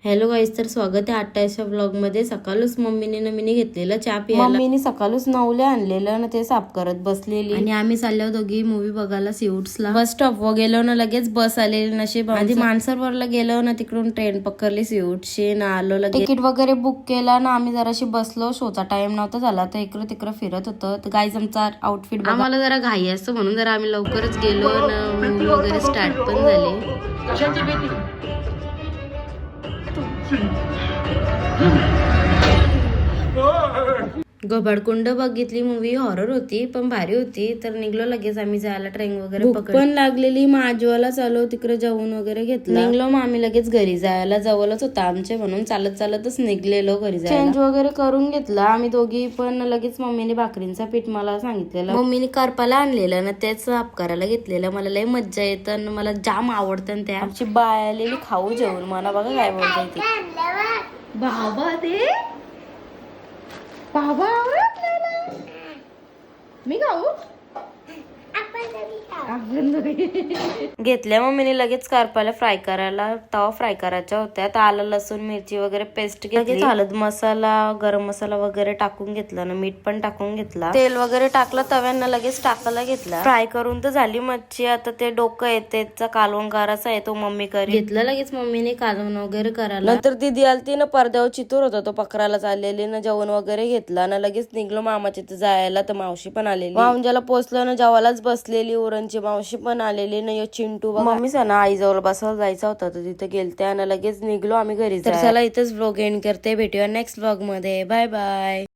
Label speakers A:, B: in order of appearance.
A: Hello गाईस, तर स्वागत आहे आजच्या व्लॉग मध्ये। सकाळच मम्मीने घेतलेला चहा प्यायला। मम्मीने सकाळच नवले आणलेलं ना, ते साफ करत बसलेली आणि आम्ही चाललो दोघी मूवी बघायला सिउट्सला। बस स्टॉप वर गेलो ना, लगेच बस आलेली। नशीब आधी मानसरोवरला गेलो ना, तिकडून ट्रेन पकडली सिउट्सची ना, आलो लगेच तिकीट वगैरे बुक केला ना। आम्ही जराशी बसलो, शोचा टाइम नव्हता झाला तर इकडे तिकडे फिरत होतो। तर गाईज आमचा आउटफिट आम्हाला जरा घाई असतो म्हणून जरा आम्ही लवकरच गेलो ना, मूवी वगैरे स्टार्ट पण झाली। घोबाडकुंड बघितली मूवी, हॉरर होती पण भारी होती। तर निघलो लगेच आम्ही जायला, ट्रेन वगैरे पण लागलेली। मग आजोला चालू तिकडे जेवून वगैरे घेतलं, निघलो। मग आम्ही लगेच घरी जायला, जवळच होता आमचे म्हणून चालत चालतच निघलेलो घरी जायला। चेंज वगैरे करून घेतला आम्ही दोघी पण। लगेच मम्मीने भाकरींचा पीठ मला सांगितलेलं, मम्मीने करपाला आणलेलं ना, त्याच साफ करायला घेतलेलं। मला लय मज्जा येतं, मला जाम आवडतं त्या। आमची बाय आलेली खाऊ जेवून, मला बघा काय बोलते ती। बाबा दे बाबा मी खाऊ घेतल्या मम्मीने लगेच कारपाला फ्राय करायला, तवा फ्राय करायच्या होत्या। तर आलं लसूण मिरची वगैरे पेस्ट घेतली, हळद मसाला गरम मसाला वगैरे टाकून घेतला ना, मीठ पण टाकून घेतला, तेल वगैरे टाकलं तव्यांना, लगेच टाकायला घेतला। फ्राय करून तर झाली मच्छी। आता ते डोकं आहे त्याचा कालवण करायचा आहे, तो मम्मी करी घेतला लगेच मम्मीने कालवण वगैरे करायला। नंतर दिदी आलती ना, पडद्यावर चितूर होता तो पकडायला चाललेली ना, जेवण वगैरे घेतला ना, लगेच निघलो मामाच्या इथं जायला। तर मावशी पण आलेली, मावंजाला पोचलो ना, जेवायलाच बसलेली। उरणची मावशी पण आलेली ना, चिंटू मम्मी ना आई जवळ बसायला जायचा होता तर तिथे गेलते आणि लगेच निघलो आम्ही घरी। तर चला इथेच व्लॉग एंड करते, भेटूया नेक्स्ट व्लॉग मध्ये, बाय बाय।